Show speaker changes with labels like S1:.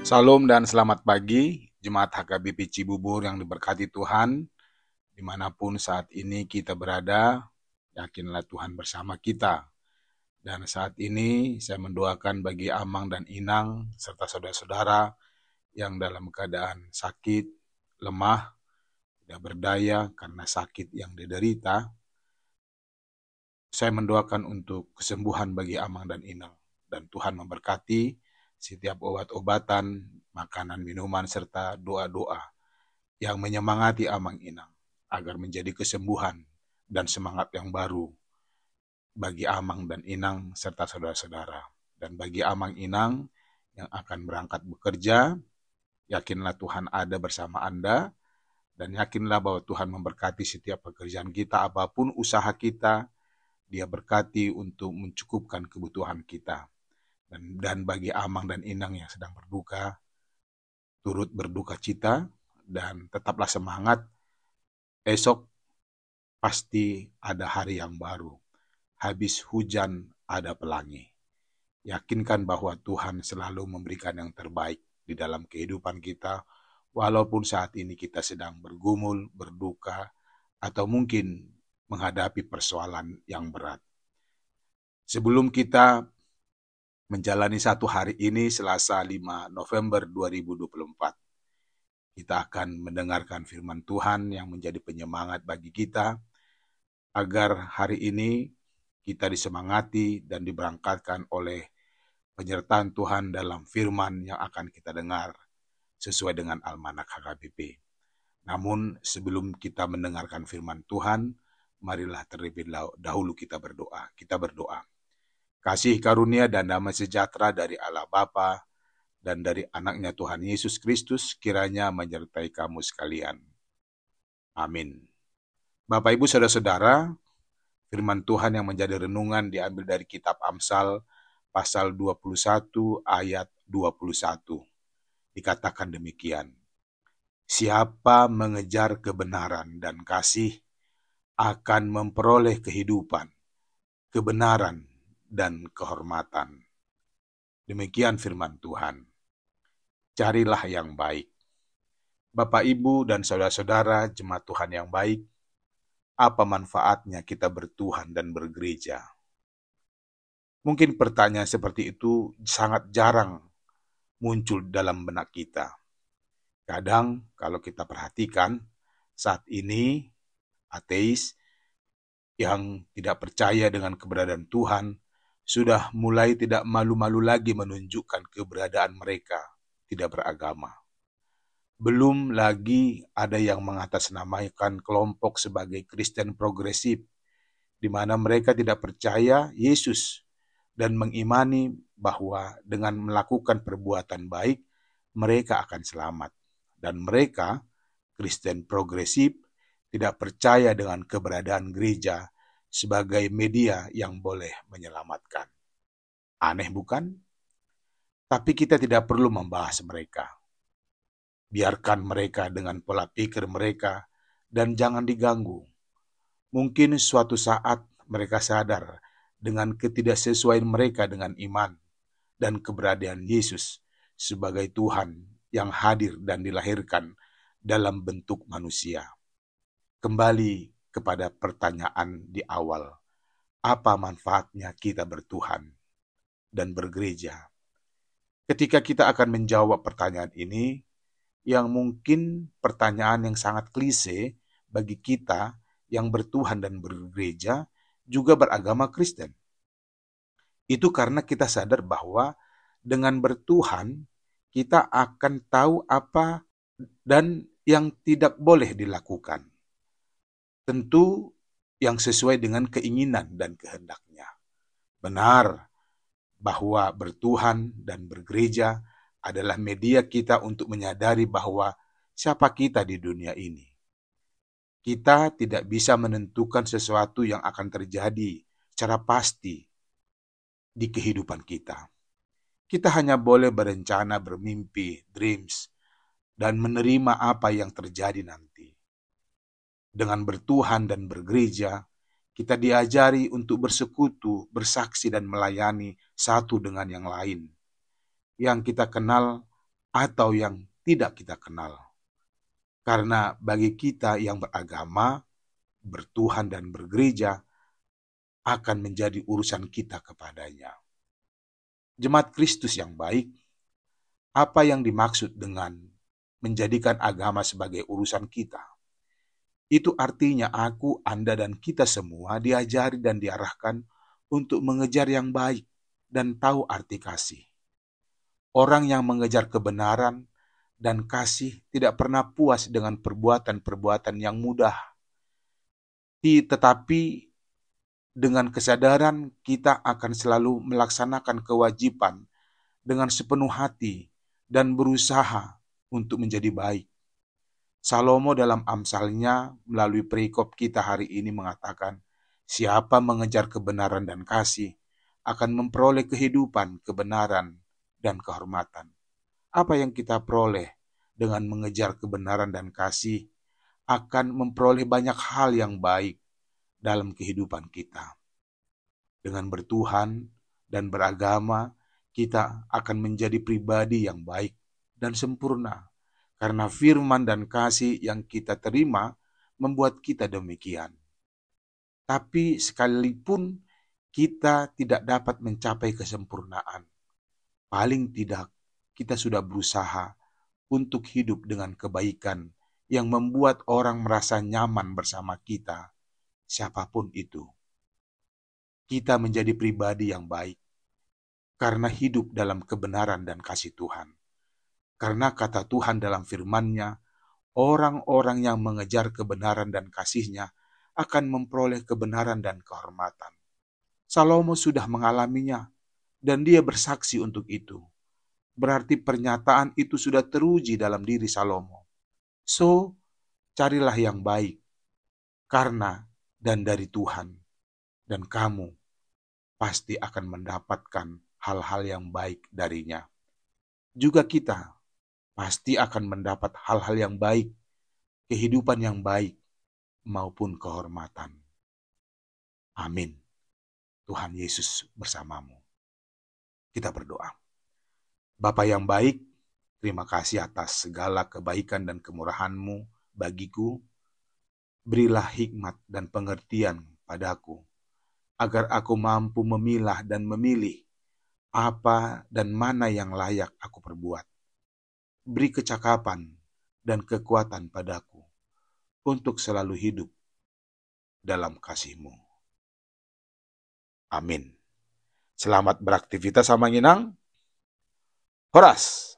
S1: Salam dan selamat pagi, Jemaat HKBP Cibubur yang diberkati Tuhan. Dimanapun saat ini kita berada, yakinlah Tuhan bersama kita. Dan saat ini saya mendoakan bagi Amang dan Inang, serta saudara-saudara yang dalam keadaan sakit, lemah, tidak berdaya karena sakit yang diderita. Saya mendoakan untuk kesembuhan bagi Amang dan Inang. Dan Tuhan memberkati setiap obat-obatan, makanan, minuman, serta doa-doa yang menyemangati Amang Inang agar menjadi kesembuhan dan semangat yang baru bagi Amang dan Inang serta saudara-saudara. Dan bagi Amang Inang yang akan berangkat bekerja, yakinlah Tuhan ada bersama Anda dan yakinlah bahwa Tuhan memberkati setiap pekerjaan kita, apapun usaha kita, Dia berkati untuk mencukupkan kebutuhan kita. Dan bagi Amang dan Inang yang sedang berduka, turut berduka cita dan tetaplah semangat. Esok pasti ada hari yang baru. Habis hujan ada pelangi. Yakinkan bahwa Tuhan selalu memberikan yang terbaik di dalam kehidupan kita, walaupun saat ini kita sedang bergumul, berduka, atau mungkin menghadapi persoalan yang berat. Sebelum kita menjalani satu hari ini, Selasa 5 November 2024, kita akan mendengarkan firman Tuhan yang menjadi penyemangat bagi kita, agar hari ini kita disemangati dan diberangkatkan oleh penyertaan Tuhan dalam firman yang akan kita dengar sesuai dengan Almanak HKBP. Namun sebelum kita mendengarkan firman Tuhan, marilah terlebih dahulu kita berdoa. Kita berdoa. Kasih karunia dan damai sejahtera dari Allah Bapa dan dari anaknya Tuhan Yesus Kristus kiranya menyertai kamu sekalian. Amin. Bapak Ibu Saudara-saudara, firman Tuhan yang menjadi renungan diambil dari kitab Amsal pasal 21 ayat 21. Dikatakan demikian. Siapa mengejar kebenaran dan kasih akan memperoleh kehidupan, kebenaran, dan kehormatan. Demikian firman Tuhan. Carilah yang baik. Bapak, Ibu, dan saudara-saudara jemaat Tuhan yang baik, apa manfaatnya kita bertuhan dan bergereja? Mungkin pertanyaan seperti itu sangat jarang muncul dalam benak kita. Kadang kalau kita perhatikan, saat ini ateis yang tidak percaya dengan keberadaan Tuhan sudah mulai tidak malu-malu lagi menunjukkan keberadaan mereka tidak beragama. Belum lagi ada yang mengatasnamakan kelompok sebagai Kristen progresif, di mana mereka tidak percaya Yesus dan mengimani bahwa dengan melakukan perbuatan baik, mereka akan selamat. Dan mereka, Kristen progresif, tidak percaya dengan keberadaan gereja sebagai media yang boleh menyelamatkan. Aneh bukan? Tapi kita tidak perlu membahas mereka. Biarkan mereka dengan pola pikir mereka dan jangan diganggu. Mungkin suatu saat mereka sadar dengan ketidaksesuaian mereka dengan iman dan keberadaan Yesus sebagai Tuhan yang hadir dan dilahirkan dalam bentuk manusia. Kembali kepada pertanyaan di awal, apa manfaatnya kita bertuhan dan bergereja? Ketika kita akan menjawab pertanyaan ini, yang mungkin pertanyaan yang sangat klise bagi kita yang bertuhan dan bergereja, juga beragama Kristen. Itu karena kita sadar bahwa dengan bertuhan, kita akan tahu apa dan yang tidak boleh dilakukan. Tentu yang sesuai dengan keinginan dan kehendaknya. Benar bahwa bertuhan dan bergereja adalah media kita untuk menyadari bahwa siapa kita di dunia ini. Kita tidak bisa menentukan sesuatu yang akan terjadi secara pasti di kehidupan kita. Kita hanya boleh berencana, bermimpi, dreams, dan menerima apa yang terjadi nanti. Dengan bertuhan dan bergereja, kita diajari untuk bersekutu, bersaksi, dan melayani satu dengan yang lain. Yang kita kenal atau yang tidak kita kenal. Karena bagi kita yang beragama, bertuhan dan bergereja, akan menjadi urusan kita kepadanya. Jemaat Kristus yang baik, apa yang dimaksud dengan menjadikan agama sebagai urusan kita? Itu artinya aku, Anda, dan kita semua diajari dan diarahkan untuk mengejar yang baik dan tahu arti kasih. Orang yang mengejar kebenaran dan kasih tidak pernah puas dengan perbuatan-perbuatan yang mudah. Tetapi dengan kesadaran kita akan selalu melaksanakan kewajiban dengan sepenuh hati dan berusaha untuk menjadi baik. Salomo dalam Amsalnya melalui perikop kita hari ini mengatakan, siapa mengejar kebenaran dan kasih akan memperoleh kehidupan, kebenaran, dan kehormatan. Apa yang kita peroleh dengan mengejar kebenaran dan kasih akan memperoleh banyak hal yang baik dalam kehidupan kita. Dengan bertuhan dan beragama, kita akan menjadi pribadi yang baik dan sempurna. Karena firman dan kasih yang kita terima membuat kita demikian. Tapi sekalipun kita tidak dapat mencapai kesempurnaan, paling tidak kita sudah berusaha untuk hidup dengan kebaikan yang membuat orang merasa nyaman bersama kita, siapapun itu. Kita menjadi pribadi yang baik karena hidup dalam kebenaran dan kasih Tuhan. Karena kata Tuhan dalam firman-Nya, orang-orang yang mengejar kebenaran dan kasih-Nya akan memperoleh kebenaran dan kehormatan. Salomo sudah mengalaminya dan dia bersaksi untuk itu. Berarti pernyataan itu sudah teruji dalam diri Salomo. So, carilah yang baik karena dan dari Tuhan, dan kamu pasti akan mendapatkan hal-hal yang baik darinya. Juga kita pasti akan mendapat hal-hal yang baik, kehidupan yang baik, maupun kehormatan. Amin. Tuhan Yesus bersamamu. Kita berdoa. Bapa yang baik, terima kasih atas segala kebaikan dan kemurahan-Mu bagiku. Berilah hikmat dan pengertian padaku, agar aku mampu memilah dan memilih apa dan mana yang layak aku perbuat. Beri kecakapan dan kekuatan padaku untuk selalu hidup dalam kasih-Mu. Amin. Selamat beraktivitas sama Nginang. Horas.